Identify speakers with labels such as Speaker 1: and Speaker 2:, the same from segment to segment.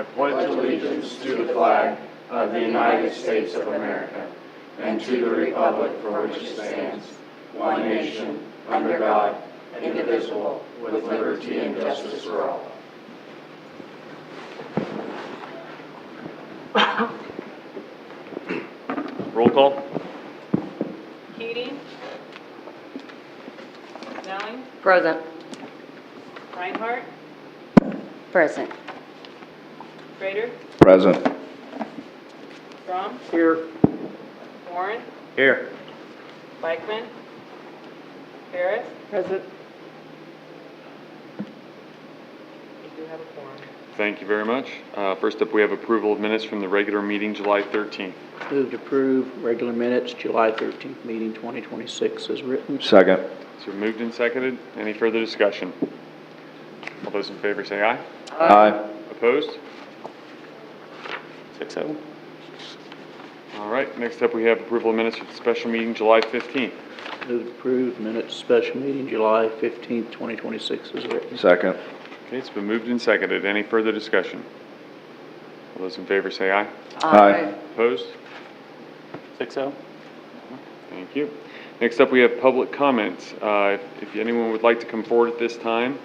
Speaker 1: I pledge allegiance to the flag of the United States of America and to the republic for which it stands, one nation, under God, indivisible, with liberty and justice for all.
Speaker 2: Roll call.
Speaker 3: Keating. Snelling.
Speaker 4: Present.
Speaker 3: Reinhardt.
Speaker 4: Present.
Speaker 3: Schrader.
Speaker 5: Present.
Speaker 3: Strom.
Speaker 2: Here.
Speaker 3: Warren.
Speaker 2: Here.
Speaker 3: Bikeman. Harris.
Speaker 4: Present.
Speaker 3: We do have a quorum.
Speaker 2: Thank you very much. First up, we have approval of minutes from the regular meeting July 13th.
Speaker 6: Move to approve regular minutes, July 13th, meeting 2026 as written.
Speaker 5: Second.
Speaker 2: So moved and seconded. Any further discussion? All those in favor say aye.
Speaker 5: Aye.
Speaker 2: Opposed? 6-0. All right, next up we have approval of minutes for the special meeting July 15th.
Speaker 6: Move to approve minutes, special meeting, July 15th, 2026 as written.
Speaker 5: Second.
Speaker 2: Okay, it's been moved and seconded. Any further discussion? All those in favor say aye.
Speaker 5: Aye.
Speaker 2: Opposed? 6-0. Thank you. Next up, we have public comments. If anyone would like to come forward at this time,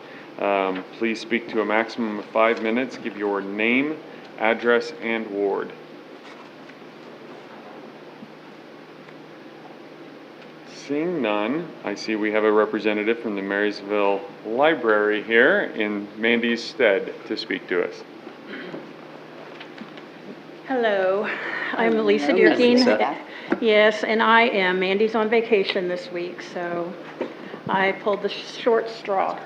Speaker 2: please speak to a maximum of 5 minutes. Give your name, address, and ward. Seeing none, I see we have a representative from the Marysville Library here in Mandy's stead to speak to us.
Speaker 7: Hello, I'm Lisa
Speaker 4: Hello,
Speaker 7: Durkeen.
Speaker 4: Lisa.
Speaker 7: Yes, and I am. Mandy's on vacation this week, so I pulled the short straw.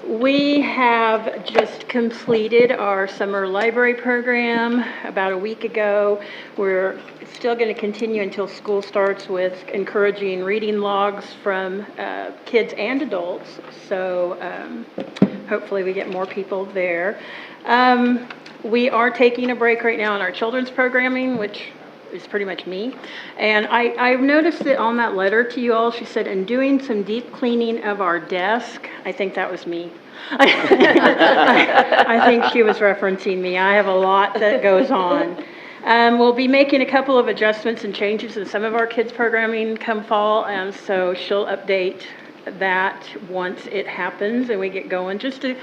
Speaker 7: We have just completed our summer library program about a week ago. We're still going to continue until school starts with encouraging reading logs from kids and adults, so hopefully we get more people there. We are taking a break right now in our children's programming, which is pretty much me. And I've noticed that on that letter to you all, she said, and doing some deep cleaning of our desk. I think that was me. I think she was referencing me. I have a lot that goes on. We'll be making a couple of adjustments and changes in some of our kids' programming come fall, and so she'll update that once it happens and we get going, just to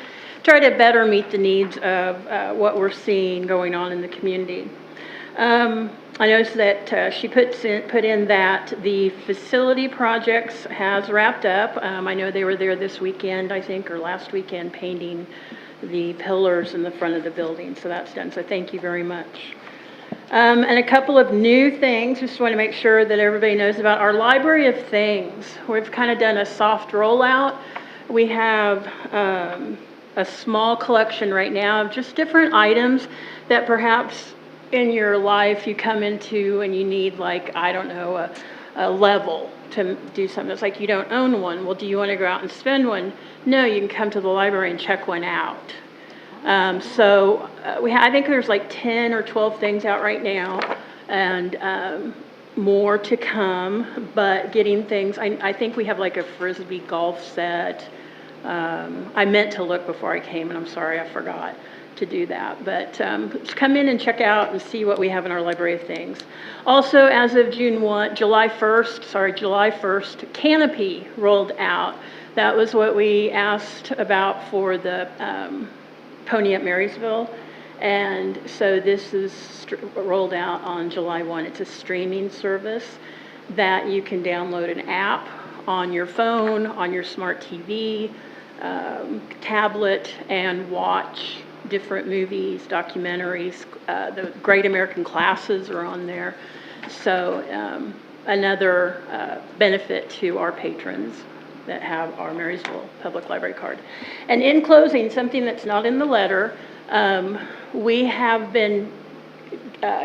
Speaker 7: try to better meet the needs of what we're seeing going on in the community. I noticed that she put in that the facility projects has wrapped up. I know they were there this weekend, I think, or last weekend, painting the pillars in the front of the building, so that's done, so thank you very much. And a couple of new things, just want to make sure that everybody knows about our Library of Things. We've kind of done a soft rollout. We have a small collection right now of just different items that perhaps in your life you come into and you need, like, I don't know, a level to do something. It's like you don't own one. Well, do you want to go out and spend one? No, you can come to the library and check one out. I think there's like 10 or 12 things out right now, and more to come, but getting things, I think we have like a Frisbee golf set. I meant to look before I came, and I'm sorry I forgot to do that, but come in and check out and see what we have in our Library of Things. Also, as of July 1st, Canopy rolled out. That was what we asked about for the Pony at Marysville, and so this is rolled out on July 1. It's a streaming service that you can download an app on your phone, on your smart TV, tablet, and watch different movies, documentaries. The Great American Classes are on there, so another benefit to our patrons that have our Marysville Public Library card. And in closing, something that's not in the letter, we have been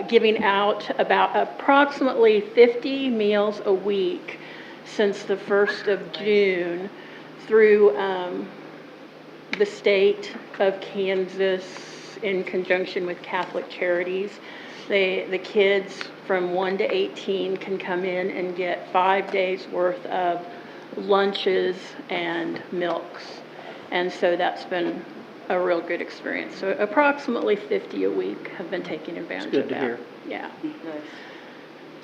Speaker 7: giving out about approximately 50 meals a week since the 1st of June through the state of Kansas in conjunction with Catholic Charities. The kids from 1 to 18 can come in and get 5 days worth of lunches and milks. And so that's been a real good experience. So approximately 50 a week have been taking advantage
Speaker 6: good
Speaker 7: of
Speaker 6: to
Speaker 7: that.
Speaker 6: hear.
Speaker 7: Yeah.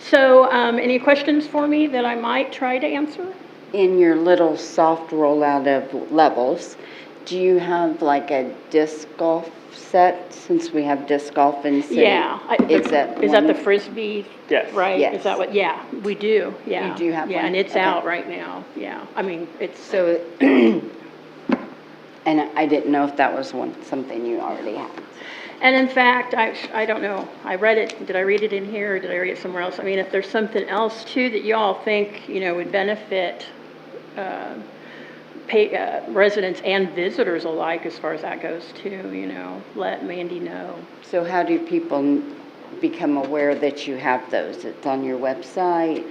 Speaker 7: So, any questions for me that I might try to answer?
Speaker 4: In your little soft rollout of levels, do you have like a disc golf set, since we have disc golf in city?
Speaker 7: Yeah.
Speaker 4: Is that
Speaker 7: the
Speaker 4: one?
Speaker 7: Frisbee?
Speaker 2: Yes.
Speaker 7: Right?
Speaker 4: Yes.
Speaker 7: Is that what, yeah, we do, yeah.
Speaker 4: You do have
Speaker 7: Yeah,
Speaker 4: one?
Speaker 7: and it's
Speaker 4: Okay.
Speaker 7: out right now, yeah. I mean, it's,
Speaker 4: So, and I didn't know if that was something you already had.
Speaker 7: and in fact, I don't know, I read it, did I read it in here or did I read it somewhere else? I mean, if there's something else too that y'all think, would benefit residents and visitors alike as far as that goes too, let Mandy know.
Speaker 4: So how do people become aware that you have those? It's on your website?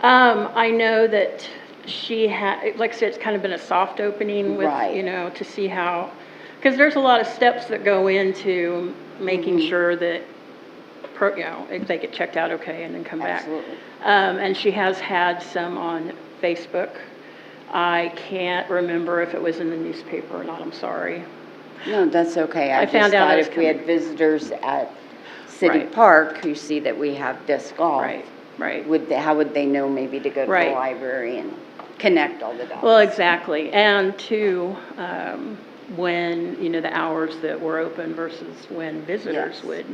Speaker 7: I know that she had, like I said, it's kind of been a soft opening with,
Speaker 4: Right.
Speaker 7: to see how, because there's a lot of steps that go into making sure that, if they get checked out okay and then come back.
Speaker 4: Absolutely.
Speaker 7: And she has had some on Facebook. I can't remember if it was in the newspaper or not, I'm sorry.
Speaker 4: No, that's okay. I
Speaker 7: found
Speaker 4: just
Speaker 7: out
Speaker 4: thought
Speaker 7: it was
Speaker 4: if we had
Speaker 7: coming.
Speaker 4: visitors at City
Speaker 7: Right.
Speaker 4: Park who see that we have disc golf,
Speaker 7: Right.
Speaker 4: how would they know maybe to go to
Speaker 7: Right.
Speaker 4: the library and connect all the dots?
Speaker 7: Well, exactly. And two, when, the hours that were open versus when visitors
Speaker 4: Yes.
Speaker 7: would,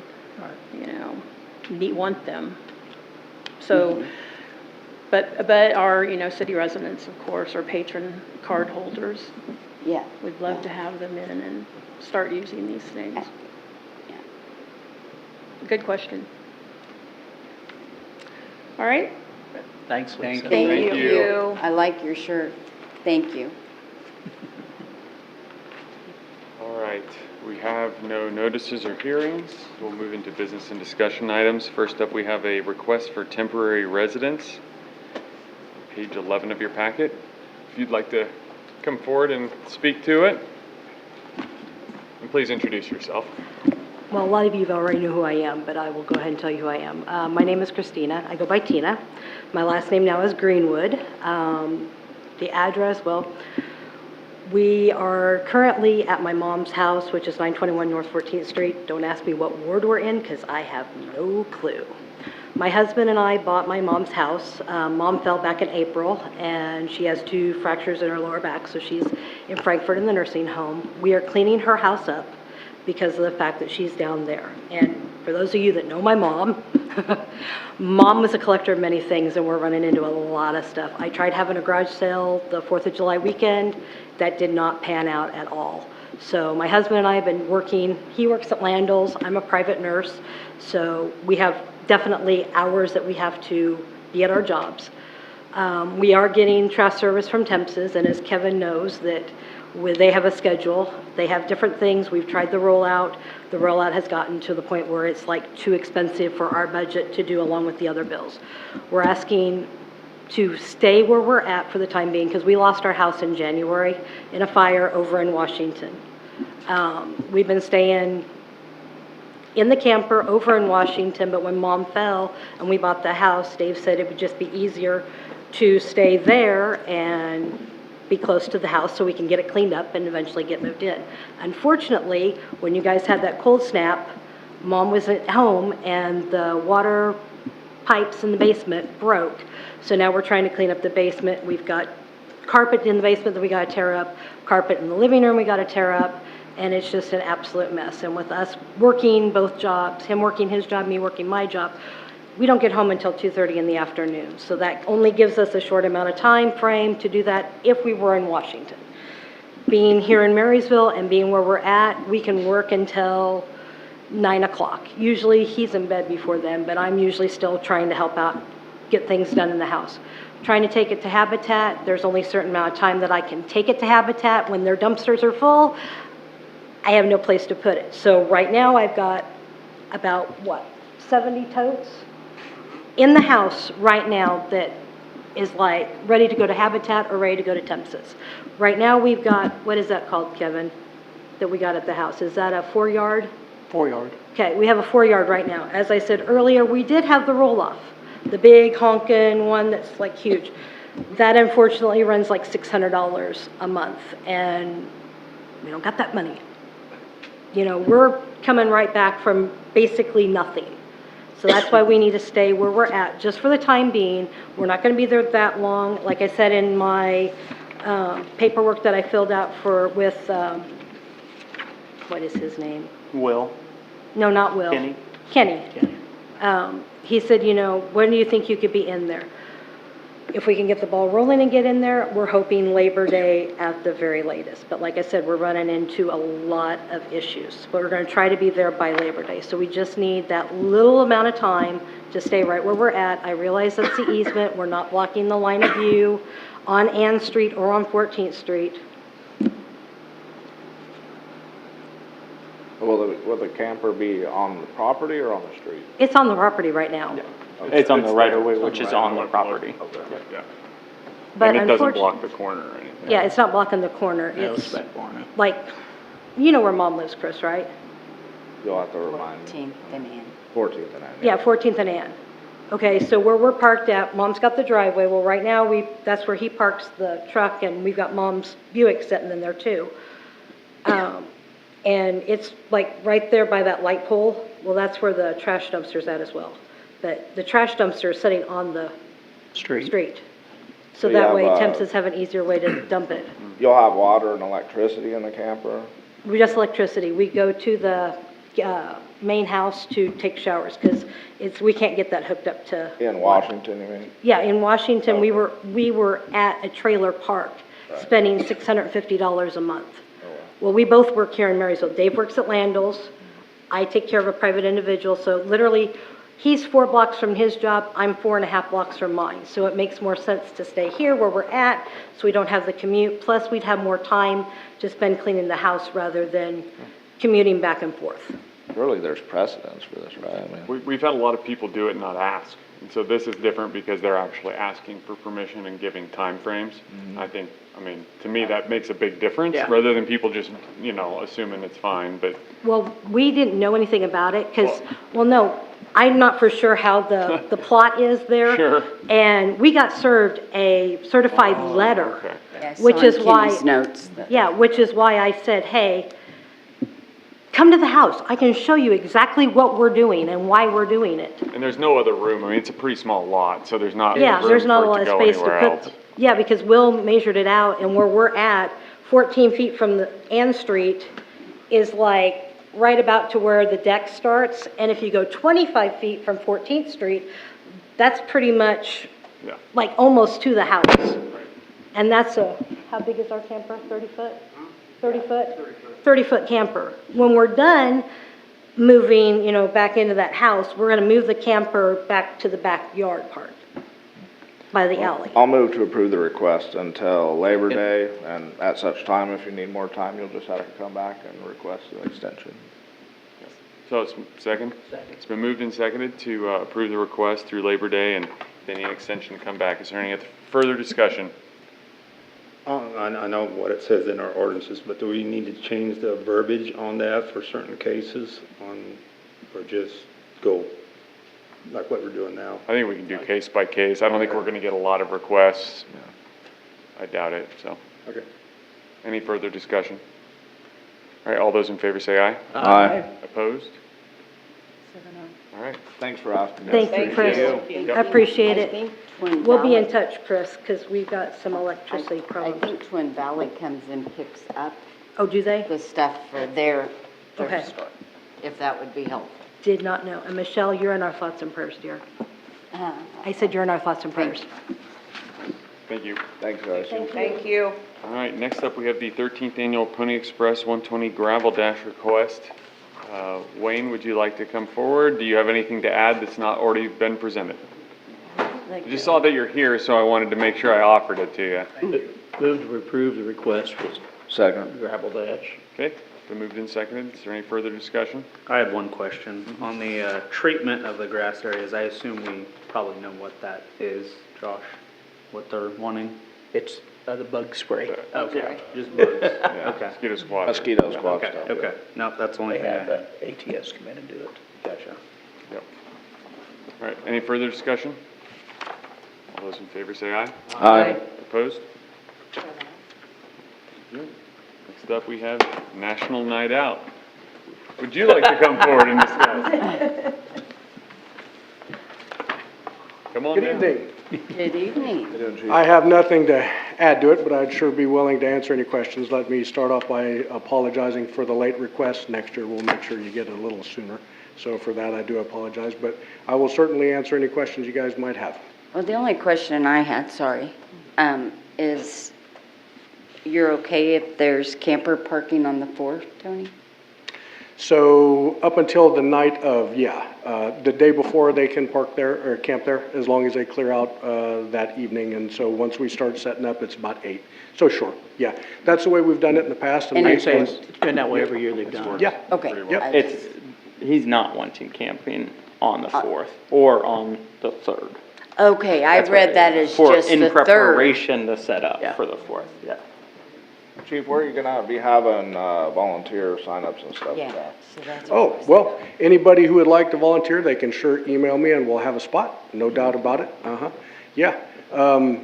Speaker 7: want them. So, but our, city residents, of course, are patron card holders.
Speaker 4: Yeah.
Speaker 7: We'd love to have them in and start using these things.
Speaker 4: Yeah.
Speaker 7: Good question. All right.
Speaker 6: Thanks, Lisa.
Speaker 2: Thank you.
Speaker 4: I like your shirt. Thank you.
Speaker 2: All right, we have no notices or hearings. We'll move into business and discussion items. First up, we have a request for temporary residence. Page 11 of your packet. If you'd like to come forward and speak to it. And please introduce yourself.
Speaker 5: Well, a lot of you already know who I am, but I will go ahead and tell you who I am. My name is Christina. I go by Tina. My last name now is Greenwood. The address, well, we are currently at my mom's house, which is 921 North 14th Street. Don't ask me what ward we're in, because I have no clue. My husband and I bought my mom's house. Mom fell back in April, and she has 2 fractures in her lower back, so she's in Frankfurt in the nursing home. We are cleaning her house up because of the fact that she's down there. And for those of you that know my mom, Mom was a collector of many things, and we're running into a lot of stuff. I tried having a garage sale the 4th of July weekend. That did not pan out at all. So my husband and I have been working. He works at Landell's. I'm a private nurse. So we have definitely hours that we have to be at our jobs. We are getting trash service from Temps's, and as Kevin knows, that they have a schedule. They have different things. We've tried the rollout. The rollout has gotten to the point where it's like too expensive for our budget to do along with the other bills. We're asking to stay where we're at for the time being, because we lost our house in January in a fire over in Washington. We've been staying in the camper over in Washington, but when Mom fell and we bought the house, Dave said it would just be easier to stay there and be close to the house so we can get it cleaned up and eventually get moved in. Unfortunately, when you guys had that cold snap, Mom was at home and the water pipes in the basement broke. So now we're trying to clean up the basement. We've got carpet in the basement that we got to tear up, carpet in the living room we got to tear up, and it's just an absolute mess. And with us working both jobs, him working his job, me working my job, we don't get home until 2:30 in the afternoon. So that only gives us a short amount of time frame to do that if we were in Washington. Being here in Marysville and being where we're at, we can work until 9 o'clock. Usually he's in bed before then, but I'm usually still trying to help out, get things done in the house. Trying to take it to Habitat, there's only a certain amount of time that I can take it to Habitat. When their dumpsters are full, I have no place to put it. So right now I've got about, 70 totes in the house right now that is like ready to go to Habitat or ready to go to Temps's. Right now we've got, what is that called, Kevin, that we got at the house? Is that a 4-yard?
Speaker 6: 4-yard.
Speaker 5: Okay, we have a 4-yard right now. As I said earlier, we did have the roll-off, the big honkin' one that's like huge. That unfortunately runs like $600 a month, and we don't got that money. You know, we're coming right back from basically nothing. So that's why we need to stay where we're at, just for the time being. We're not gonna be there that long. Like I said in my paperwork that I filled out with, what is his name?
Speaker 6: Will?
Speaker 5: No, not Will.
Speaker 6: Kenny?
Speaker 5: Kenny. He said, you know, when do you think you could be in there? If we can get the ball rolling and get in there, we're hoping Labor Day at the very latest. But like I said, we're running into a lot of issues. But we're gonna try to be there by Labor Day. So we just need that little amount of time to stay right where we're at. I realize that's the easement. We're not blocking the line of view on Ann Street or on 14th Street.
Speaker 8: Will the camper be on the property or on the street?
Speaker 5: It's on the property right now.
Speaker 6: It's on the right of way, which is on the property.
Speaker 2: Yeah.
Speaker 5: But
Speaker 2: And it doesn't
Speaker 5: unfortunately,
Speaker 2: block the corner or anything.
Speaker 5: yeah, it's not blocking the corner.
Speaker 6: I was
Speaker 5: It's
Speaker 6: back on it.
Speaker 5: like, you know where Mom lives, Chris, right?
Speaker 8: You'll have to remind me.
Speaker 4: 14th and Ann.
Speaker 8: 14th and Ann.
Speaker 5: Yeah, 14th and Ann. Okay, so where we're parked at, Mom's got the driveway. Well, right now, that's where he parks the truck, and we've got Mom's Buick sitting in there too. And it's like right there by that light pole. Well, that's where the trash dumpster's at as well. But the trash dumpster is sitting on the street. So
Speaker 8: So you
Speaker 5: that
Speaker 8: have,
Speaker 5: way Temps's have an easier way to dump it.
Speaker 8: You'll have water and electricity in the camper?
Speaker 5: We just electricity. We go to the main house to take showers because we can't get that hooked up to.
Speaker 8: In Washington, you mean?
Speaker 5: Yeah, in Washington, we were at a trailer park spending $650 a month. Well, we both work here in Marysville. Dave works at Landell's. I take care of a private individual. So literally, he's 4 blocks from his job. I'm 4.5 blocks from mine. So it makes more sense to stay here where we're at so we don't have the commute. Plus, we'd have more time to spend cleaning the house rather than commuting back and forth.
Speaker 8: Really, there's precedence for this, right? I mean,
Speaker 2: We've had a lot of people do it and not ask. And so this is different because they're actually asking for permission and giving timeframes. I mean, to me, that makes a big difference rather than people just, you know, assuming it's fine, but.
Speaker 5: Well, we didn't know anything about it because, well, no, I'm not for sure how the plot is there.
Speaker 2: Sure.
Speaker 5: And we got served a certified letter.
Speaker 2: Okay.
Speaker 4: Yeah, I
Speaker 5: Which
Speaker 4: saw in
Speaker 5: is why-
Speaker 4: Kenny's notes that-
Speaker 5: Yeah, which is why I said, hey, come to the house. I can show you exactly what we're doing and why we're doing it.
Speaker 2: And there's no other room. I mean, it's a pretty small lot, so there's not
Speaker 5: Yeah,
Speaker 2: room
Speaker 5: there's not a
Speaker 2: for
Speaker 5: lot
Speaker 2: it
Speaker 5: of
Speaker 2: to go
Speaker 5: space to
Speaker 2: anywhere
Speaker 5: put.
Speaker 2: else.
Speaker 5: Yeah, because Will measured it out and where we're at, 14 feet from the Ann Street is like right about to where the deck starts. And if you go 25 feet from 14th Street, that's pretty much
Speaker 2: Yeah.
Speaker 5: like almost to the house. And that's how big is our camper? 30 foot? 30 foot? 30 foot camper. When we're done moving, you know, back into that house, we're gonna move the camper back to the backyard part by the alley.
Speaker 8: I'll move to approve the request until Labor Day, and at such time, if you need more time, you'll just have to come back and request an extension.
Speaker 2: So it's second? Second. It's been moved and seconded to approve the request through Labor Day and if any extension to come back. Is there any further discussion?
Speaker 9: I know what it says in our ordinances, but do we need to change the verbiage on that for certain cases or just go like what we're doing now?
Speaker 2: I think we can do case by case. I don't think we're gonna get a lot of requests. I doubt it, so.
Speaker 9: Okay.
Speaker 2: Any further discussion? All right, all those in favor say aye.
Speaker 8: Aye.
Speaker 2: Opposed? All right.
Speaker 8: Thanks for asking.
Speaker 5: Thank you, Chris. I appreciate
Speaker 4: I
Speaker 5: it.
Speaker 4: think Twin
Speaker 5: We'll be in
Speaker 4: Valley-
Speaker 5: touch, Chris, because we've got some electricity
Speaker 4: I
Speaker 5: problems.
Speaker 4: think Twin Valley comes and picks up
Speaker 5: Oh, do they?
Speaker 4: the stuff for their
Speaker 5: Okay.
Speaker 4: store, if that would be helpful.
Speaker 5: Did not know. And Michelle, you're in our thoughts and prayers, dear. I said you're in our thoughts and prayers.
Speaker 2: Thank you.
Speaker 8: Thanks, guys.
Speaker 3: Thank you.
Speaker 2: All right, next up, we have the 13th Annual Pony Express 120 Gravel Dash request. Wayne, would you like to come forward? Do you have anything to add that's not already been presented? I just saw that you're here, so I wanted to make sure I offered it to you.
Speaker 6: Move to approve the request for
Speaker 8: Second.
Speaker 6: gravel dash.
Speaker 2: Okay, been moved and seconded. Is there any further discussion?
Speaker 10: I had one question. On the treatment of the grass areas, I assume we probably know what that is, Josh, what they're wanting?
Speaker 6: It's the bug spray.
Speaker 10: Okay, just bugs.
Speaker 2: Yeah,
Speaker 10: Okay.
Speaker 2: Mosquito squad.
Speaker 8: Mosquito squad
Speaker 10: Okay,
Speaker 8: stuff.
Speaker 10: okay. No, that's the only
Speaker 6: They
Speaker 10: thing I
Speaker 6: have
Speaker 10: had.
Speaker 6: ATS come in and do it.
Speaker 10: Gotcha.
Speaker 2: Yep. All right, any further discussion? All those in favor say aye.
Speaker 8: Aye.
Speaker 2: Opposed? Good. Next up, we have National Night Out. Would you like to come forward and discuss? Come on
Speaker 11: Good
Speaker 2: down.
Speaker 11: evening.
Speaker 4: Good evening.
Speaker 11: I have nothing to add to it, but I'd sure be willing to answer any questions. Let me start off by apologizing for the late request. Next year, we'll make sure you get it a little sooner. So for that, I do apologize, but I will certainly answer any questions you guys might have.
Speaker 4: Well, the only question I had, sorry, is you're okay if there's camper parking on the 4th, Tony?
Speaker 11: So up until the night of, the day before they can park there or camp there, as long as they clear out that evening. And so once we start setting up, it's about 8. So short, yeah. That's the way we've done it in the past.
Speaker 4: And
Speaker 6: I'd say it's been that way every year they've done it.
Speaker 11: Yeah,
Speaker 4: Okay.
Speaker 11: Yep.
Speaker 4: I
Speaker 12: It's,
Speaker 4: just-
Speaker 12: he's not wanting camping on the 4th or on the 3rd.
Speaker 4: Okay, I
Speaker 12: That's what
Speaker 4: read
Speaker 12: it
Speaker 4: that
Speaker 12: is.
Speaker 4: as
Speaker 12: For-
Speaker 4: just the
Speaker 12: In
Speaker 4: 3rd.
Speaker 12: preparation to set up
Speaker 6: Yeah.
Speaker 12: for the 4th, yeah.
Speaker 8: Chief, where are you gonna be having, volunteer signups and stuff?
Speaker 4: Yeah, so that's.
Speaker 11: Oh, well, anybody who would like to volunteer, they can sure email me and we'll have a spot, no doubt about it. Yeah,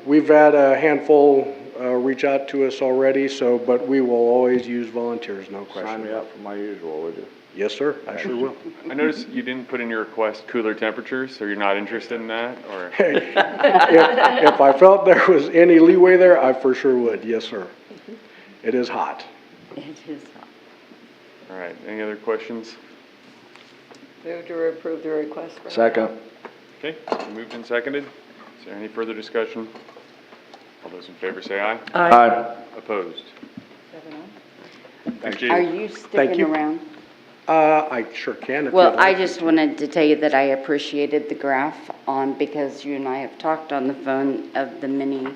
Speaker 11: we've had a handful, reach out to us already, so, but we will always use volunteers, no question.
Speaker 8: Sign me up for my usual, would you?
Speaker 11: Yes, sir, I sure will.
Speaker 2: I noticed you didn't put in your request cooler temperatures, so you're not interested in that, or?
Speaker 11: Hey, if I felt there was any leeway there, I for sure would, yes, sir. It is hot.
Speaker 4: It is.
Speaker 2: All right, any other questions?
Speaker 3: Move to approve the request for.
Speaker 8: Second.
Speaker 2: Okay, moved and seconded. Is there any further discussion? All those in favor say aye.
Speaker 8: Aye.
Speaker 2: Opposed?
Speaker 4: 7-0.
Speaker 2: Thank you.
Speaker 4: Are you sticking
Speaker 11: you.
Speaker 4: around?
Speaker 11: I sure can. If
Speaker 4: Well,
Speaker 11: you'd like
Speaker 4: I
Speaker 11: me
Speaker 4: just
Speaker 11: to.
Speaker 4: wanted to tell you that I appreciated the graph because you and I have talked on the phone of the many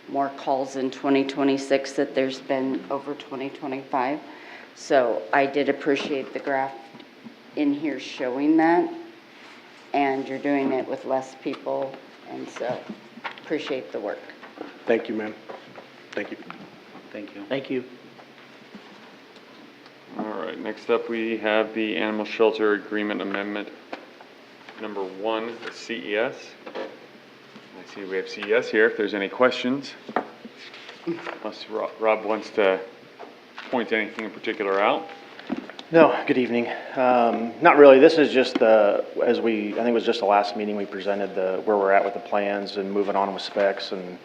Speaker 4: more calls in 2026 that there's been over 2025. So I did appreciate the graph in here showing that, and you're doing it with less people, and so appreciate the work.
Speaker 11: Thank you, ma'am. Thank you.
Speaker 10: Thank you.
Speaker 6: Thank you.
Speaker 2: All right, next up we have the Animal Shelter Agreement Amendment number 1, the CES. I see we have CES here, if there's any questions. Unless Rob wants to point anything in particular out.
Speaker 13: No, good evening. Not really. This is just I think it was just the last meeting we presented where we're at with the plans and moving on with specs and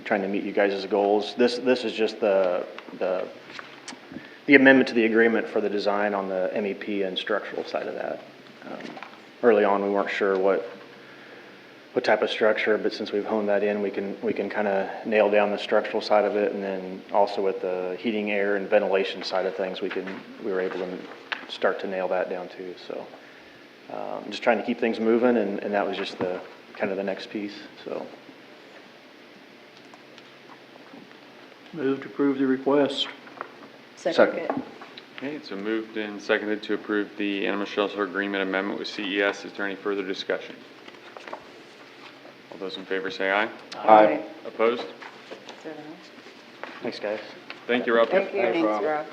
Speaker 13: trying to meet you guys' goals. This is just the amendment to the agreement for the design on the MEP and structural side of that. Early on, we weren't sure what type of structure, but since we've honed that in, we can kind of nail down the structural side of it, and then also with the heating, air, and ventilation side of things, we were able to start to nail that down too. So, just trying to keep things moving, and that was just the kind of the next piece. So,
Speaker 6: Move to approve the request.
Speaker 8: Second.
Speaker 2: Okay, so moved and seconded to approve the Animal Shelter Agreement Amendment with CES. Is there any further discussion? All those in favor say aye.
Speaker 8: Aye.
Speaker 2: Opposed?
Speaker 4: 7-0.
Speaker 13: thanks, guys.
Speaker 2: Thank you, Rob.
Speaker 4: Thank you.
Speaker 8: Thanks,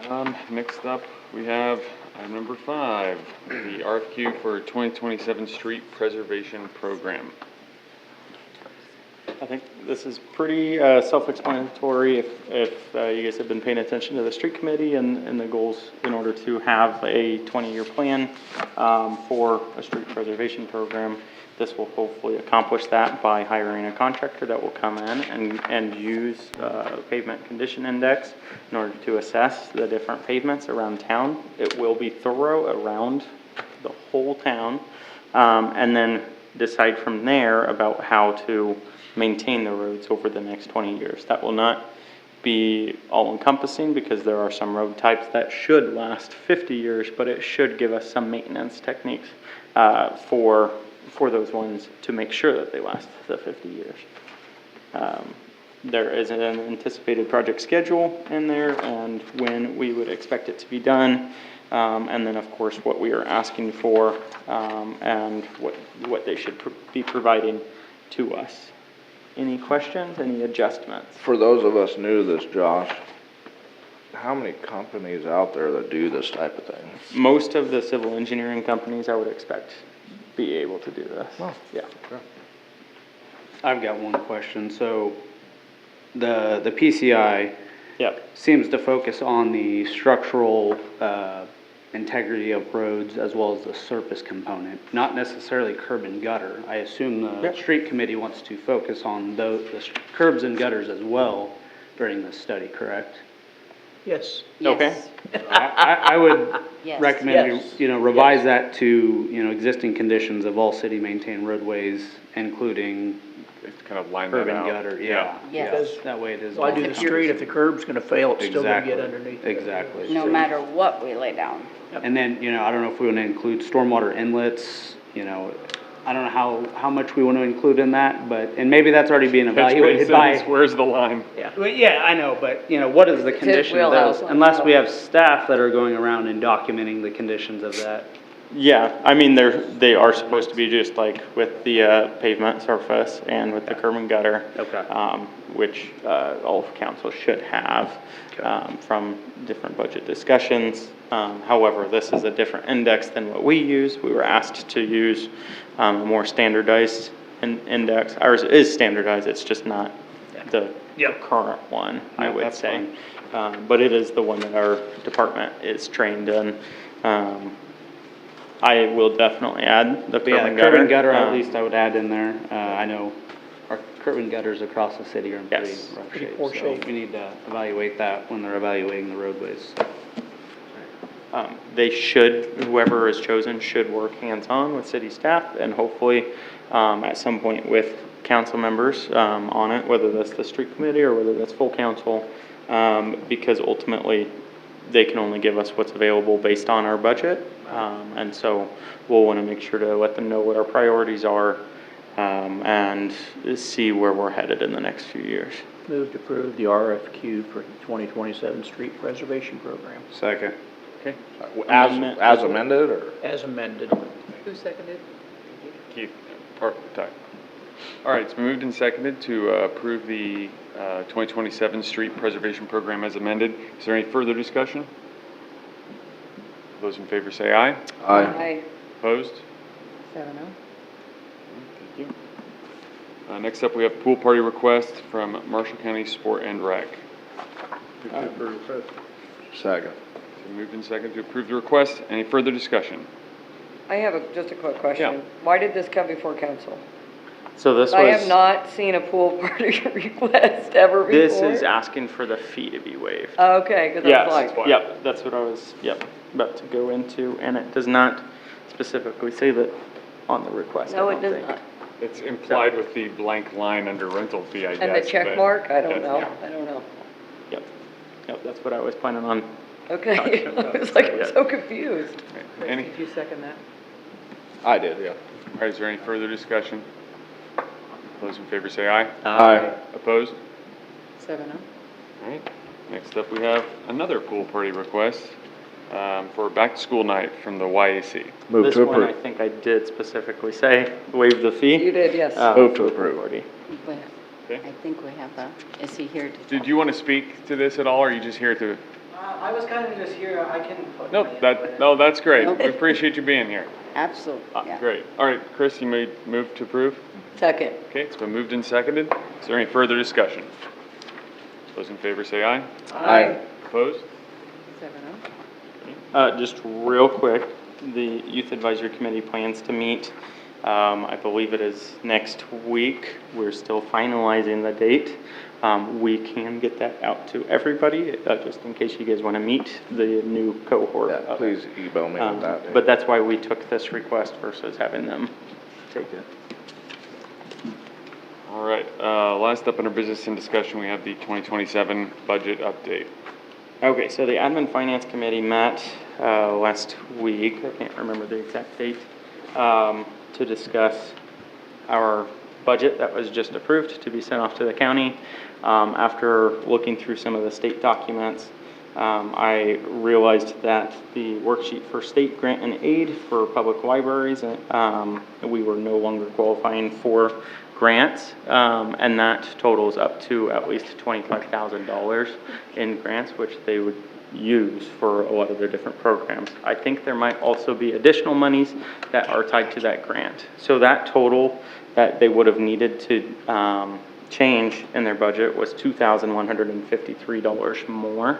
Speaker 8: Rob.
Speaker 2: Next up, we have item number 5, the RFQ for 2027 Street Preservation Program.
Speaker 12: I think this is pretty self-explanatory if you guys have been paying attention to the street committee and the goals in order to have a 20-year plan for a street preservation program. This will hopefully accomplish that by hiring a contractor that will come in and use pavement condition index in order to assess the different pavements around town. It will be thorough around the whole town, and then decide from there about how to maintain the roads over the next 20 years. That will not be all-encompassing because there are some road types that should last 50 years, but it should give us some maintenance techniques for those ones to make sure that they last the 50 years. There is an anticipated project schedule in there and when we would expect it to be done, and then of course what we are asking for and what they should be providing to us. Any questions, any adjustments?
Speaker 8: For those of us new to this, Josh, how many companies out there that do this type of thing?
Speaker 12: Most of the civil engineering companies I would expect be able to do this.
Speaker 8: Oh.
Speaker 12: Yeah.
Speaker 10: I've got one question. So the PCI Yep.
Speaker 14: seems to focus on the structural integrity of roads as well as the surface component, not necessarily curb and gutter. I assume the street committee wants to focus on the curbs and gutters as well during this study, correct?
Speaker 6: Yes.
Speaker 14: Okay. I would
Speaker 4: Yes.
Speaker 14: recommend
Speaker 6: Yes.
Speaker 14: you revise that to, existing conditions of all city-maintained roadways, including
Speaker 2: It's kind of line
Speaker 14: curb
Speaker 2: that
Speaker 14: and
Speaker 2: out.
Speaker 14: gutter, yeah.
Speaker 4: Yes.
Speaker 6: Because
Speaker 14: That way it is.
Speaker 6: why do the street if the curb's gonna fail, it's still gonna get
Speaker 14: Exactly.
Speaker 6: underneath it.
Speaker 14: Exactly.
Speaker 4: No matter what we lay down.
Speaker 14: And then, I don't know if we want to include stormwater inlets, I don't know how much we want to include in that, but, and maybe that's already being
Speaker 2: Catch
Speaker 14: evaluated
Speaker 2: basins,
Speaker 14: by.
Speaker 2: where's the line?
Speaker 14: Well, yeah, I know, but, what is the condition of
Speaker 3: wheelhouse
Speaker 14: those?
Speaker 3: on
Speaker 14: Unless
Speaker 3: top.
Speaker 14: we have staff that are going around and documenting the conditions of that.
Speaker 12: Yeah, I mean, they are supposed to be just like with the pavement surface and with the curb and gutter.
Speaker 14: Okay.
Speaker 12: Which all of council should have from different budget discussions. However, this is a different index than what we use. We were asked to use a more standardized index. Ours is standardized, it's just not the current one, I would
Speaker 14: that's
Speaker 12: say. But it is the one that our department is trained in. I will definitely add the curb
Speaker 14: Yeah,
Speaker 12: and
Speaker 14: curb
Speaker 12: gutter.
Speaker 14: and gutter, at least I would add in there. I know our curb and gutters across the city are in pretty
Speaker 12: Yes.
Speaker 14: rough
Speaker 6: Pretty
Speaker 14: shape.
Speaker 6: poor
Speaker 14: So
Speaker 6: shape.
Speaker 14: we need to evaluate that when they're evaluating the roadways.
Speaker 12: They should, whoever is chosen should work hands-on with city staff and hopefully at some point with council members on it, whether that's the street committee or whether that's full council, because ultimately they can only give us what's available based on our budget. And so we'll want to make sure to let them know what our priorities are and see where we're headed in the next few years.
Speaker 6: Move to approve the RFQ for 2027 street preservation program.
Speaker 14: Second.
Speaker 2: Okay.
Speaker 8: As amended, or?
Speaker 6: As amended.
Speaker 3: Who seconded?
Speaker 2: Keith, or Ty. All right, it's been moved and seconded to approve the 2027 Street Preservation Program as amended. Is there any further discussion? Those in favor say aye.
Speaker 3: Aye.
Speaker 2: Opposed?
Speaker 3: 7-0.
Speaker 2: Thank you. Next up, we have pool party request from Marshall County Sport and Rec.
Speaker 8: Second.
Speaker 2: It's been moved and seconded to approve the request. Any further discussion?
Speaker 3: I have just a quick question.
Speaker 2: Yeah.
Speaker 3: Why did this come before council?
Speaker 12: So this
Speaker 3: I have
Speaker 12: was,
Speaker 3: not seen a pool party request ever before.
Speaker 12: this is asking for the fee to be waived.
Speaker 3: Okay, because I was like,
Speaker 12: Yep, that's what I was, about to go into, and it does not specifically say that on the request, I
Speaker 3: no,
Speaker 12: don't
Speaker 3: it does
Speaker 12: think.
Speaker 3: not.
Speaker 2: It's implied with the blank line under rental fee, I guess.
Speaker 3: And the check
Speaker 2: but
Speaker 3: mark? I don't
Speaker 2: that's-
Speaker 3: know. I don't know.
Speaker 12: Yep, that's what I was planning on.
Speaker 3: Okay,
Speaker 12: Gotcha.
Speaker 3: I was like, I'm so confused.
Speaker 2: Okay. Any,
Speaker 3: Did you second that?
Speaker 8: I did, yeah.
Speaker 2: all right, is there any further discussion? Those in favor say aye.
Speaker 8: Aye.
Speaker 2: Opposed?
Speaker 3: 7-0.
Speaker 2: All right. Next up, we have another pool party request for a back-to-school night from the YAC.
Speaker 8: Move
Speaker 12: This
Speaker 8: to
Speaker 12: one, I
Speaker 8: approve.
Speaker 12: think I did specifically say, waive the fee.
Speaker 3: You did, yes.
Speaker 8: Move to approve.
Speaker 4: Wait,
Speaker 2: Okay.
Speaker 4: I think we have is he here to talk?
Speaker 2: Did you want to speak to this at all, or are you just here to?
Speaker 15: I was kind of just here, I can put
Speaker 2: Nope, no, that's great. We appreciate you being here.
Speaker 4: Absolutely, yeah.
Speaker 2: Great. All right, Chris, you may move to approve.
Speaker 3: Second.
Speaker 2: Okay, it's been moved and seconded. Is there any further discussion? Those in favor say aye.
Speaker 8: Aye.
Speaker 2: Opposed?
Speaker 3: 7-0.
Speaker 12: Just real quick, the Youth Advisory Committee plans to meet, I believe it is next week. We're still finalizing the date. We can get that out to everybody, just in case you guys want to meet the new cohort.
Speaker 8: Yeah, please email me with that.
Speaker 12: But that's why we took this request versus having them take it.
Speaker 2: All right, last up in our business and discussion, we have the 2027 budget update.
Speaker 12: Okay, so the Admin Finance Committee met last week, I can't remember the exact date, to discuss our budget that was just approved to be sent off to the county. After looking through some of the state documents, I realized that the worksheet for state grant and aid for public libraries, we were no longer qualifying for grants, and that totals up to at least $25,000 in grants, which they would use for a lot of their different programs. I think there might also be additional monies that are tied to that grant. So that total that they would have needed to change in their budget was $2,153 more.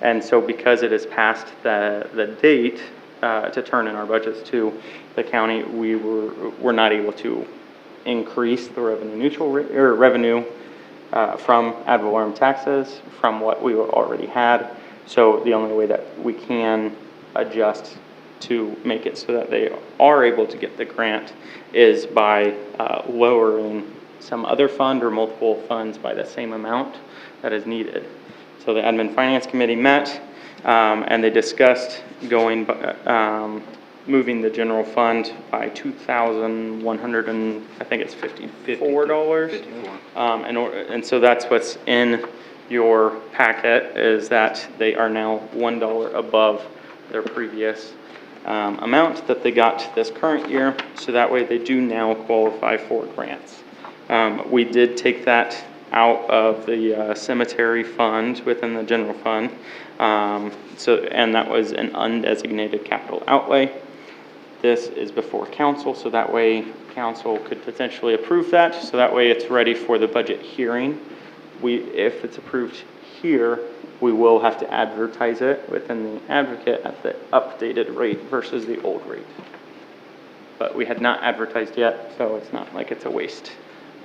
Speaker 12: And so because it is past the date to turn in our budgets to the county, we're not able to increase the revenue neutral, or revenue from ad valorem taxes from what we already had. So the only way that we can adjust to make it so that they are able to get the grant is by lowering some other fund or multiple funds by the same amount that is needed. So the Admin Finance Committee met and they discussed going, moving the general fund by $2,100 and I think it's $54. And so that's what's in your packet, is that they are now $1 above their previous amount that they got this current year. So that way they do now qualify for grants. We did take that out of the cemetery fund within the general fund. And that was an undesignated capital outlay. This is before council, so that way council could potentially approve that. So that way it's ready for the budget hearing. If it's approved here, we will have to advertise it within the Advocate at the updated rate versus the old rate. But we had not advertised yet, so it's not like it's a waste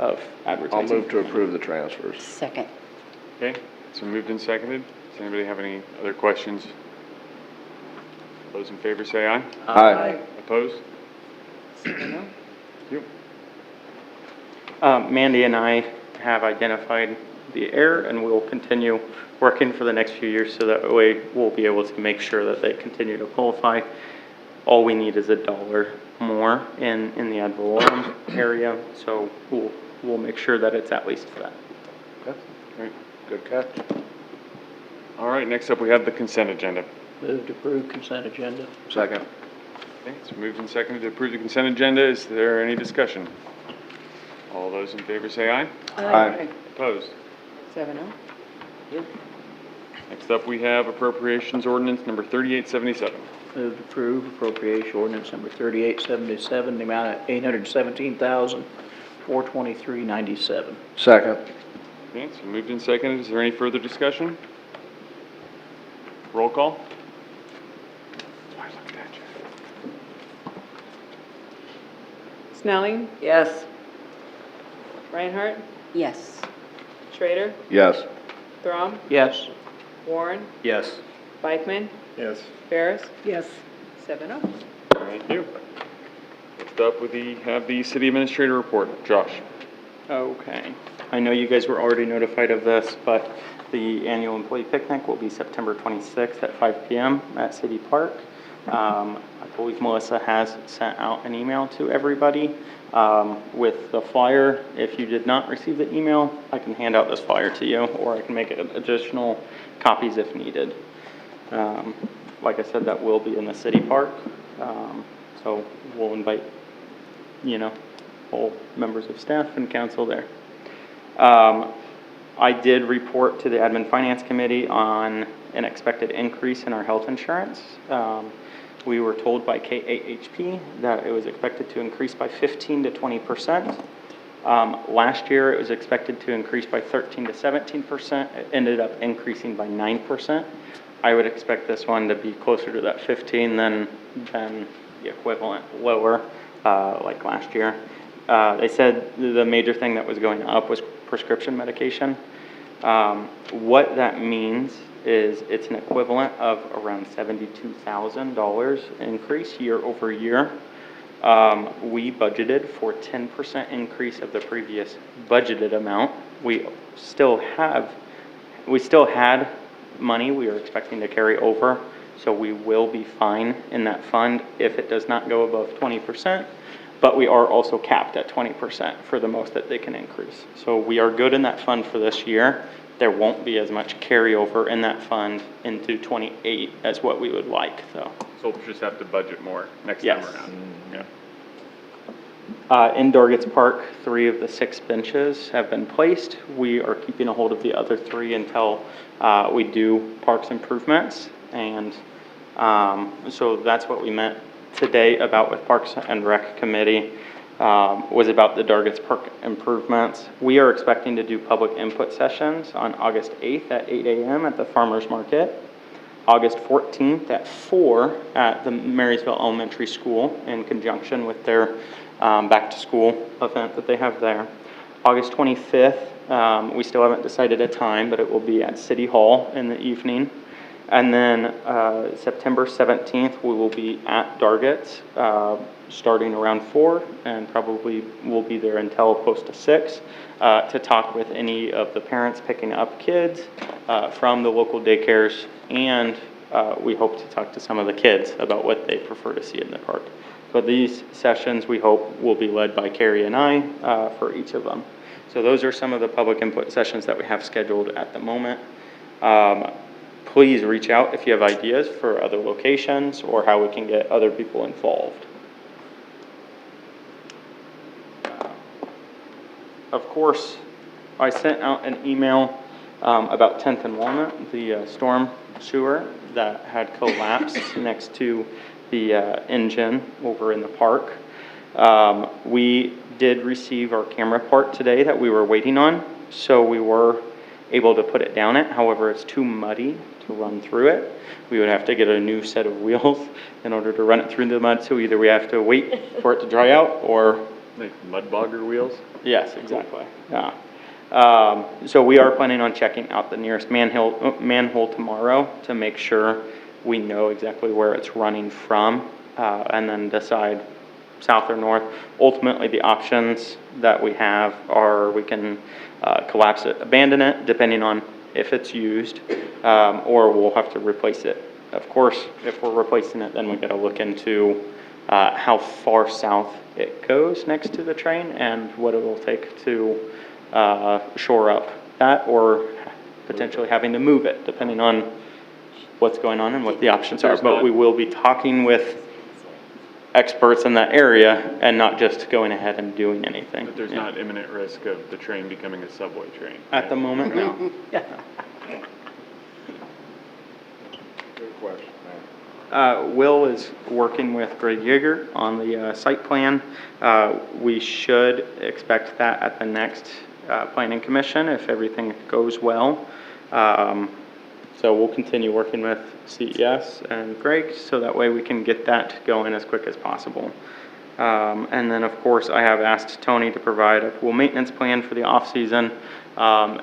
Speaker 12: of advertising.
Speaker 8: I'll move to approve the transfers.
Speaker 4: Second.
Speaker 2: Okay, so moved and seconded. Does anybody have any other questions? Those in favor say aye.
Speaker 8: Aye.
Speaker 2: Opposed? Thank you.
Speaker 12: Mandy and I have identified the error and we'll continue working for the next few years so that way we'll be able to make sure that they continue to qualify. All we need is $1 more in the ad valorem area, so we'll make sure that it's at least that.
Speaker 2: Okay, great. Good catch. All right, next up we have the consent agenda.
Speaker 6: Move to approve consent agenda.
Speaker 8: Second.
Speaker 2: Okay, it's moved and seconded to approve the consent agenda. Is there any discussion? All those in favor say aye.
Speaker 8: Aye.
Speaker 2: Opposed?
Speaker 3: 7-0.
Speaker 2: Next up, we have appropriations ordinance number 3877.
Speaker 6: Move to approve appropriation ordinance number 3877, the amount of $817,423.97.
Speaker 8: Second.
Speaker 2: Okay, so moved and seconded. Is there any further discussion? Roll call.
Speaker 3: Snelling? Yes. Reinhardt?
Speaker 4: Yes.
Speaker 3: Schrader?
Speaker 8: Yes.
Speaker 3: Throm?
Speaker 6: Yes.
Speaker 3: Warren?
Speaker 10: Yes.
Speaker 3: Beichman?
Speaker 9: Yes.
Speaker 3: Ferris? Yes. 7-0.
Speaker 2: Thank you. Next up, we have the city administrator report. Josh.
Speaker 12: Okay. I know you guys were already notified of this, but the annual employee picnic will be September 26th at 5 p.m. at City Park. I believe Melissa has sent out an email to everybody with the flyer. If you did not receive the email, I can hand out this flyer to you, or I can make additional copies if needed. Like I said, that will be in the City Park. So we'll invite, all members of staff and council there. I did report to the Admin Finance Committee on an expected increase in our health insurance. We were told by KAHP that it was expected to increase by 15 to 20%. Last year, it was expected to increase by 13 to 17%. It ended up increasing by 9%. I would expect this one to be closer to that 15 than the equivalent lower, like last year. They said the major thing that was going up was prescription medication. What that means is it's an equivalent of around $72,000 increase year over year. We budgeted for 10% increase of the previous budgeted amount. We still had money we were expecting to carry over, so we will be fine in that fund if it does not go above 20%. But we are also capped at 20% for the most that they can increase. So we are good in that fund for this year. There won't be as much carryover in that fund into 28 as what we would like, though.
Speaker 2: So we'll just have to budget more next
Speaker 12: Yes.
Speaker 2: time around. Yeah.
Speaker 12: In Dorgans Park, 3 of the 6 benches have been placed. We are keeping a hold of the other 3 until we do parks improvements. And so that's what we meant today about with Parks and Rec Committee. was about the Dargis Park improvements. We are expecting to do public input sessions on August 8th at 8 a.m. at the Farmers Market, August 14th at 4 at the Marysville Elementary School in conjunction with their back-to-school event that they have there. August 25th, we still haven't decided a time, but it will be at City Hall in the evening. And then September 17th, we will be at Dargis, starting around 4, and probably will be there until close to 6 to talk with any of the parents picking up kids from the local daycares, and we hope to talk to some of the kids about what they prefer to see in the park. But these sessions, we hope, will be led by Carrie and I for each of them. So those are some of the public input sessions that we have scheduled at the moment. Please reach out if you have ideas for other locations or how we can get other people involved. Of course, I sent out an email about 10th and Walnut, the storm sewer that had collapsed next to the engine over in the park. We did receive our camera part today that we were waiting on, so we were able to put it down it. However, it's too muddy to run through it. We would have to get a new set of wheels in order to run it through the mud, so either we have to wait for it to dry out or...
Speaker 2: Like mud bogger wheels?
Speaker 12: Yes, exactly. Yeah. So we are planning on checking out the nearest manhole tomorrow to make sure we know exactly where it's running from, and then decide south or north. Ultimately, the options that we have are we can collapse it, abandon it, depending on if it's used, or we'll have to replace it. Of course, if we're replacing it, then we got to look into how far south it goes next to the train and what it will take to shore up that, or potentially having to move it, depending on what's going on and what the options are. But we will be talking with experts in that area and not just going ahead and doing anything.
Speaker 2: But there's not imminent risk of the train becoming a subway train?
Speaker 12: At the moment, no.
Speaker 8: Good question,
Speaker 12: Will is working with Greg Yeager on the site plan. We should expect that at the next planning commission if everything goes well. So we'll continue working with CES and Greg so that way we can get that going as quick as possible. And then, of course, I have asked Tony to provide a pool maintenance plan for the off-season.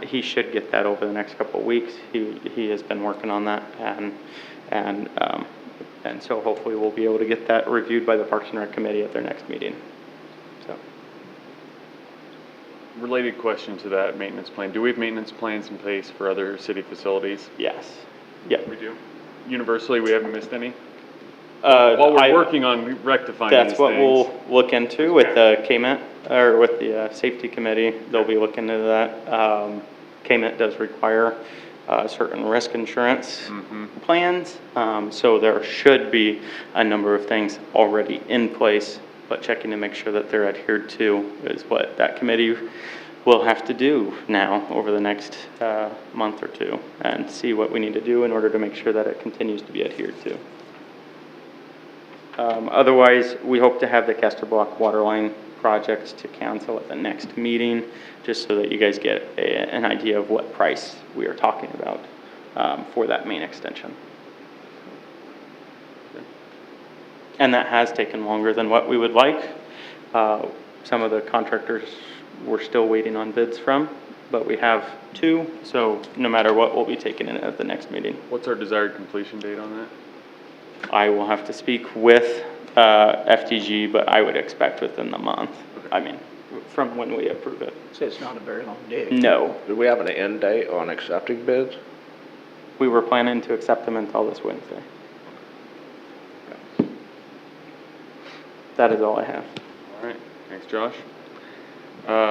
Speaker 12: He should get that over the next couple of weeks. He has been working on that, and so hopefully we'll be able to get that reviewed by the Parks and Rec Committee at their next meeting. So.
Speaker 2: Related question to that maintenance plan. Do we have maintenance plans in place for other city facilities?
Speaker 12: Yes. Yeah.
Speaker 2: We do? Universally, we haven't missed any? While we're working on rectifying these things.
Speaker 12: That's what we'll look into with the KMET, or with the safety committee. They'll be looking into that. KMET does require certain risk insurance plans, so there should be a number of things already in place, but checking to make sure that they're adhered to is what that committee will have to do now over the next month or two, and see what we need to do in order to make sure that it continues to be adhered to. Otherwise, we hope to have the Kester Block waterline projects to council at the next meeting, just so that you guys get an idea of what price we are talking about for that main extension. And that has taken longer than what we would like. Some of the contractors we're still waiting on bids from, but we have 2, so no matter what, we'll be taking it at the next meeting.
Speaker 2: What's our desired completion date on that?
Speaker 12: I will have to speak with FTG, but I would expect within the month. Okay. I mean, from when we approve it.
Speaker 6: So it's not a very long day.
Speaker 12: No.
Speaker 8: Do we have an end date on accepting bids?
Speaker 12: We were planning to accept them until this Wednesday. Okay. That is all I have.
Speaker 2: All right. Thanks, Josh.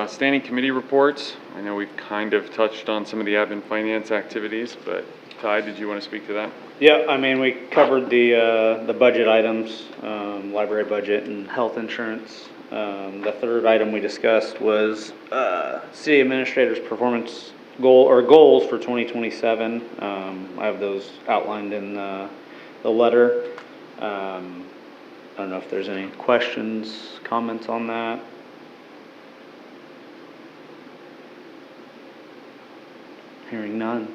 Speaker 2: Standing committee reports. I know we've kind of touched on some of the admin finance activities, but Ty, did you want to speak to that?
Speaker 14: Yeah, I mean, we covered the budget items, library budget and health insurance. The third item we discussed was city administrator's performance goals for 2027. I have those outlined in the letter. I don't know if there's any questions, comments on that. Hearing none.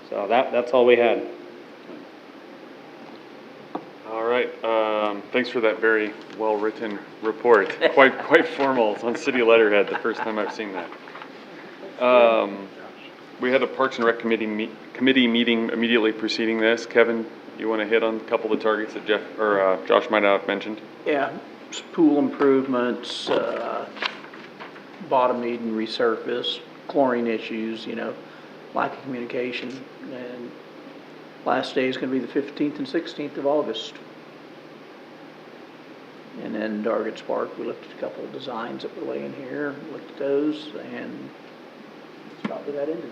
Speaker 14: So that's all we had.
Speaker 2: All right, thanks for that very well-written report. Quite formal. It's on city letterhead, the first time I've seen that. We had a Parks and Rec committee meeting immediately preceding this. Kevin, you want to hit on a couple of the targets that Josh might have mentioned?
Speaker 6: Yeah, pool improvements, bottom needing resurface, chlorine issues, lack of communication, and last day is going to be the 15th and 16th of August. And then Dargett Park, we looked at a couple of designs that were laying here, looked at those, and that's about where that ended.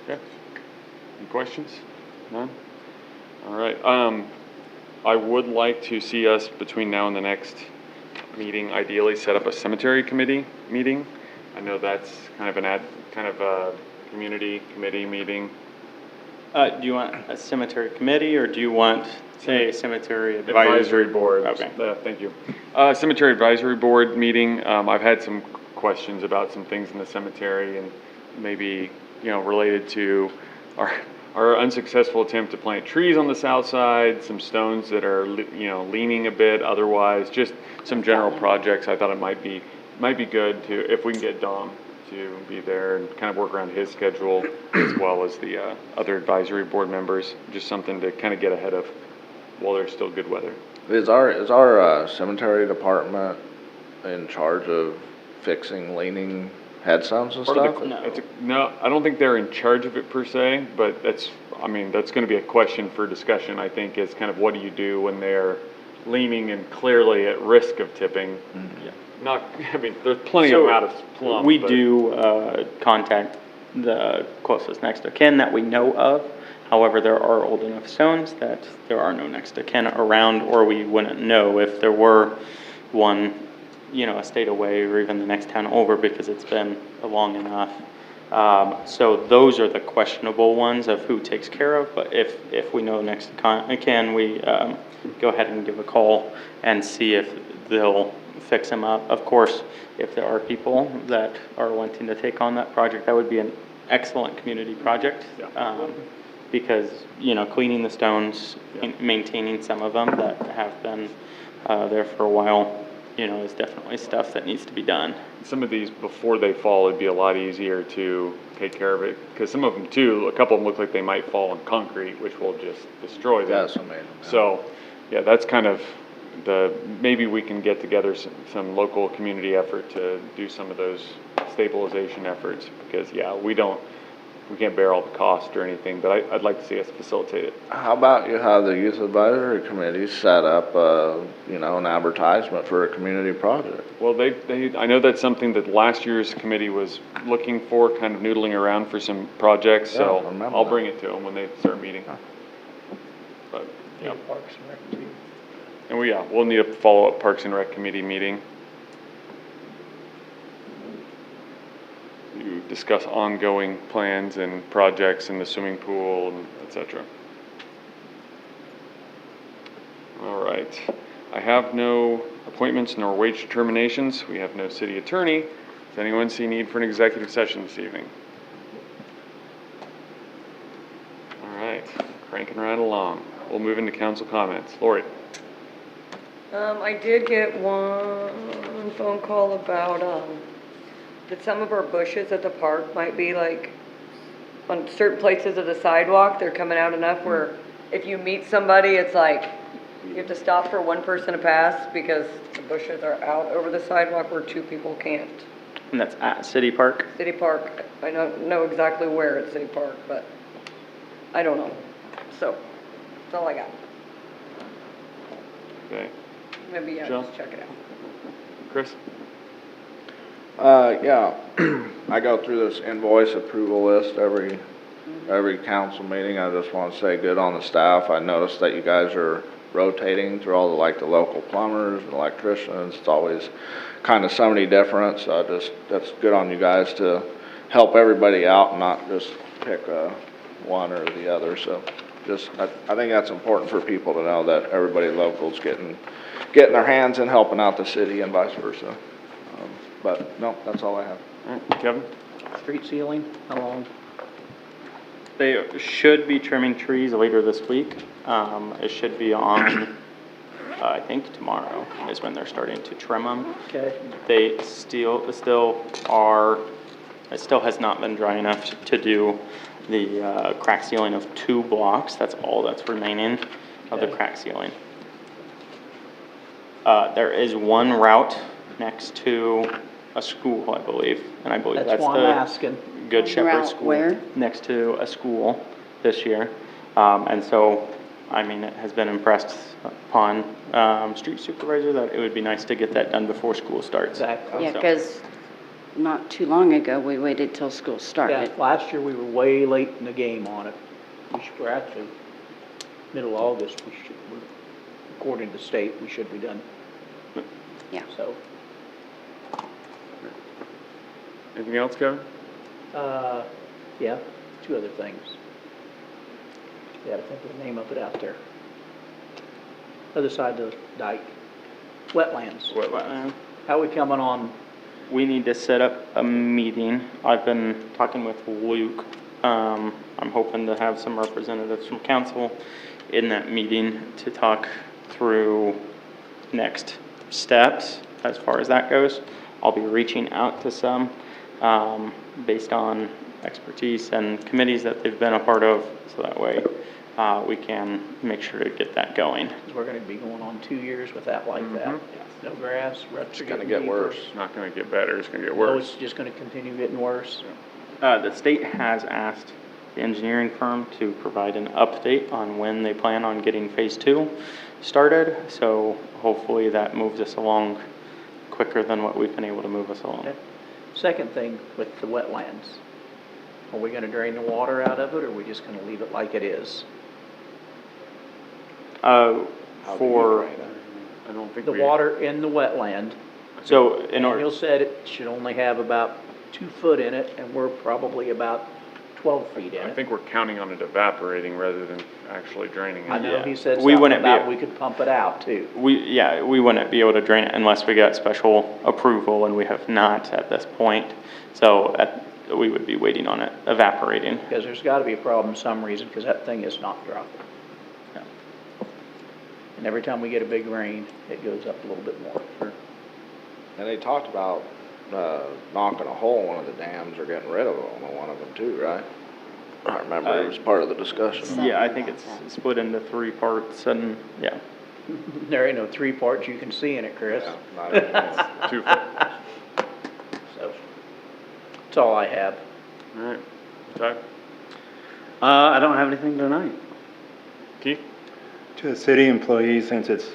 Speaker 2: Okay. Any questions? None? All right. I would like to see us between now and the next meeting, ideally set up a cemetery committee meeting. I know that's kind of a community committee meeting.
Speaker 12: Do you want a cemetery committee, or do you want, say, a cemetery advisory
Speaker 2: board?
Speaker 12: Okay.
Speaker 2: Thank you. Cemetery advisory board meeting. I've had some questions about some things in the cemetery, and maybe related to our unsuccessful attempt to plant trees on the south side, some stones that are leaning a bit. Otherwise, just some general projects. I thought it might be good to, if we can get Dom to be there and kind of work around his schedule, as well as the other advisory board members. Just something to kind of get ahead of while there's still good weather.
Speaker 8: Is our cemetery department in charge of fixing leaning headstones and stuff?
Speaker 2: No, I don't think they're in charge of it per se, but that's going to be a question for discussion, I think, is kind of what do you do when they're leaning and clearly at risk of tipping.
Speaker 8: Mm-hmm.
Speaker 2: Yeah. There's plenty of amount of plumb.
Speaker 12: We do contact the closest next of kin that we know of. However, there are old enough stones that there are no next of kin around, or we wouldn't know if there were one, a state away or even the next town over, because it's been long enough. So those are the questionable ones of who takes care of. But if we know next of kin, we go ahead and give a call and see if they'll fix them up. Of course, if there are people that are wanting to take on that project, that would be an excellent community project. Because, cleaning the stones, maintaining some of them that have been there for a while, is definitely stuff that needs to be done.
Speaker 2: Some of these, before they fall, it'd be a lot easier to take care of it, because some of them too, a couple of them look like they might fall on concrete, which will just destroy them.
Speaker 8: That's amazing.
Speaker 2: So, that's kind of maybe we can get together some local community effort to do some of those stabilization efforts, because we can't bear all the cost or anything, but I'd like to see us facilitate it.
Speaker 8: How about you have the youth advisory committee set up, an advertisement for a community project?
Speaker 2: Well, I know that's something that last year's committee was looking for, kind of noodling around for some projects, so I'll bring it to them when they start meeting. But,
Speaker 6: Parks and Rec too.
Speaker 2: And we'll need a follow-up Parks and Rec committee meeting to discuss ongoing plans and projects in the swimming pool, and et cetera. All right. I have no appointments nor wage determinations. We have no city attorney. Does anyone see need for an executive session this evening? All right. Cranking right along. We'll move into council comments. Lori.
Speaker 3: I did get one phone call about, that some of our bushes at the park might be like, on certain places of the sidewalk, they're coming out enough where if you meet somebody, it's like, you have to stop for one person to pass because the bushes are out over the sidewalk where two people can't.
Speaker 12: And that's at City Park?
Speaker 3: City Park, I don't know exactly where at City Park, but I don't know. So, that's all I got.
Speaker 2: Okay.
Speaker 3: Maybe,
Speaker 2: Joe?
Speaker 3: just check it out.
Speaker 2: Chris?
Speaker 8: I go through this invoice approval list every council meeting. I just want to say good on the staff. I noticed that you guys are rotating through all the local plumbers and electricians. It's always kind of somebody different, so that's good on you guys to help everybody out and not just pick one or the other. So I think that's important for people to know that everybody local's getting their hands in helping out the city and vice versa. But no, that's all I have.
Speaker 2: All right, Kevin?
Speaker 6: Street ceiling, how long?
Speaker 12: They should be trimming trees later this week. It should be on, I think tomorrow is when they're starting to trim them.
Speaker 6: Okay.
Speaker 12: They still are, it still has not been dry enough to do the crack sealing of 2 blocks. That's all that's remaining of the
Speaker 6: Okay.
Speaker 12: crack sealing. There is one route next to a school, I believe, and I believe
Speaker 6: That's
Speaker 12: that's
Speaker 6: why I'm
Speaker 12: the
Speaker 6: asking.
Speaker 12: Good Shepherd
Speaker 4: Route
Speaker 12: School.
Speaker 4: where?
Speaker 12: Next to a school this year. And so, I mean, it has been impressed upon street supervisor that it would be nice to get that done before school starts.
Speaker 6: Exactly.
Speaker 4: Yeah,
Speaker 12: So-
Speaker 4: because not too long ago, we waited till school
Speaker 6: Yeah,
Speaker 4: started.
Speaker 6: last year we were way late in the game on it. We're actually, middle of August, according to the state, we should be done.
Speaker 4: Yeah.
Speaker 6: So,
Speaker 2: Anything else, Kevin?
Speaker 6: yeah, 2 other things. Yeah, I think of the name of it out there. Other side of the dike. Wetlands.
Speaker 12: Wetland.
Speaker 6: How we coming on?
Speaker 12: We need to set up a meeting. I've been talking with Luke. I'm hoping to have some representatives from council in that meeting to talk through next steps as far as that goes. I'll be reaching out to some based on expertise and committees that they've been a part of, so that way we can make sure to get that going.
Speaker 6: We're gonna be going on 2 years with that like that. No grass, ruts are
Speaker 8: It's gonna
Speaker 6: getting
Speaker 8: get
Speaker 6: deeper.
Speaker 8: worse.
Speaker 2: It's not gonna get better, it's gonna get
Speaker 6: No,
Speaker 2: worse.
Speaker 6: it's just gonna continue getting worse.
Speaker 12: The state has asked the engineering firm to provide an update on when they plan on getting phase 2 started, so hopefully that moves us along quicker than what we've been able to move us along.
Speaker 6: Okay. Second thing with the wetlands, are we gonna drain the water out of it, or are we just gonna leave it like it is?
Speaker 12: For,
Speaker 2: I don't think
Speaker 6: The
Speaker 2: we.
Speaker 6: water in the wetland,
Speaker 12: so in order,
Speaker 6: Daniel said it should only have about 2 foot in it, and we're probably about 12 feet in
Speaker 2: I
Speaker 6: it.
Speaker 2: think we're counting on it evaporating rather than actually draining it.
Speaker 6: I know he said
Speaker 12: We
Speaker 6: something
Speaker 12: wouldn't be-
Speaker 6: about we could pump it out too.
Speaker 12: we wouldn't be able to drain it unless we got special approval, and we have not at this point. So we would be waiting on it evaporating.
Speaker 6: Because there's gotta be a problem some reason, because that thing is not dropping.
Speaker 12: Yeah.
Speaker 6: And every time we get a big rain, it goes up a little bit more.
Speaker 8: And they talked about, knocking a hole in one of the dams or getting rid of one of them too, right? I remember it was part of the discussion.
Speaker 12: Yeah, I think it's split into 3 parts, and, yeah.
Speaker 6: There ain't no 3 parts you can see in it, Chris.
Speaker 8: Yeah, not even-
Speaker 2: 2 foot.
Speaker 6: So, that's all I have.
Speaker 2: All right. Ty?
Speaker 14: I don't have anything tonight.
Speaker 2: Keith?
Speaker 9: To the city employees, since it's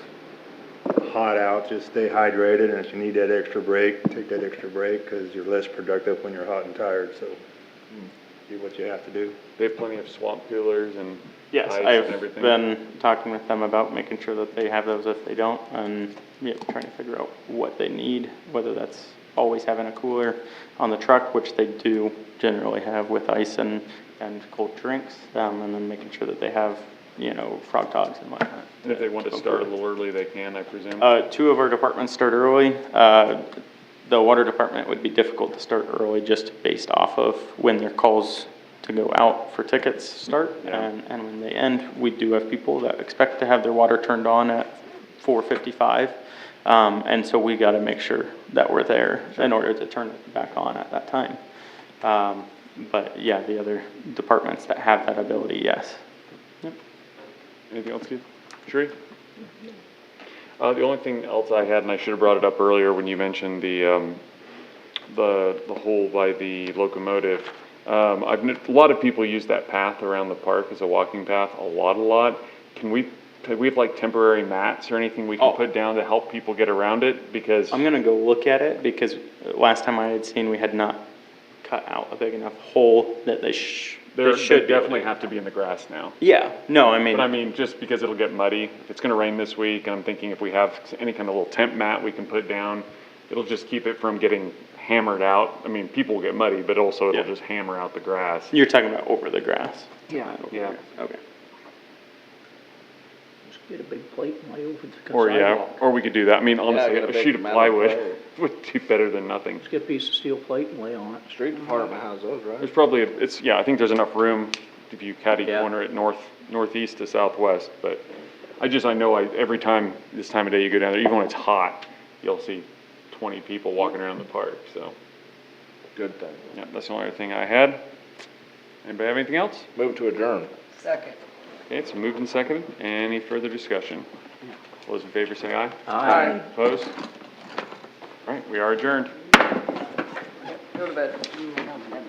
Speaker 9: hot out, just stay hydrated, and if you need that extra break, take that extra break, because you're less productive when you're hot and tired, so do what you have to do.
Speaker 2: They have plenty of swamp coolers and
Speaker 12: Yes,
Speaker 2: ice and
Speaker 12: I've
Speaker 2: everything.
Speaker 12: been talking with them about making sure that they have those if they don't, and, yeah, trying to figure out what they need, whether that's always having a cooler on the truck, which they do generally have with ice and cold drinks, and then making sure that they have, frog dogs and whatnot.
Speaker 2: And if they want to start a little early, they can, I presume?
Speaker 12: 2 of our departments start early. The water department would be difficult to start early just based off of when their calls to go out for tickets start.
Speaker 2: Yeah.
Speaker 12: And when they end, we do have people that expect to have their water turned on at 4:55. And so we got to make sure that we're there in order to turn it back on at that time. But yeah, the other departments that have that ability, yes. Yep.
Speaker 2: Anything else, Keith? Sheree? The only thing else I had, and I should have brought it up earlier when you mentioned the hole by the locomotive. A lot of people use that path around the park as a walking path, a lot. Can we have like temporary mats or anything we can put down to help people get around it? Because
Speaker 12: I'm gonna go look at it, because last time I had seen, we had not cut out a big enough hole that they should
Speaker 2: they
Speaker 12: be able to.
Speaker 2: definitely have to be in the grass now.
Speaker 12: Yeah, no, I mean.
Speaker 2: But I mean, just because it'll get muddy, if it's gonna rain this week, and I'm thinking if we have any kind of little temp mat we can put down, it'll just keep it from getting hammered out. I mean, people will get muddy, but also it'll just hammer out the grass.
Speaker 12: You're talking about over the grass?
Speaker 2: Yeah.
Speaker 12: Okay.
Speaker 6: Just get a big plate and lay over the
Speaker 2: Or,
Speaker 6: sidewalk.
Speaker 2: or we could do that. I mean, honestly,
Speaker 8: get a
Speaker 2: a
Speaker 8: big
Speaker 2: sheet of
Speaker 8: metal
Speaker 2: plywood.
Speaker 8: plate.
Speaker 2: would do better than nothing.
Speaker 6: Just get a piece of steel plate and lay on it.
Speaker 8: Street department has those, right?
Speaker 2: There's probably, I think there's enough room if you catty
Speaker 10: Yeah.
Speaker 2: corner it northeast to southwest, but I know every time, this time of day you go down there, even when it's hot, you'll see 20 people walking around the park, so.
Speaker 8: Good thing.
Speaker 2: Yeah, that's the only other thing I had. Anybody have anything else?
Speaker 8: Move to adjourn.
Speaker 3: Second.
Speaker 2: Okay, it's moved and seconded. Any further discussion? All those in favor say aye.
Speaker 3: Aye.
Speaker 2: Opposed? All right, we are adjourned.
Speaker 3: Go to bed.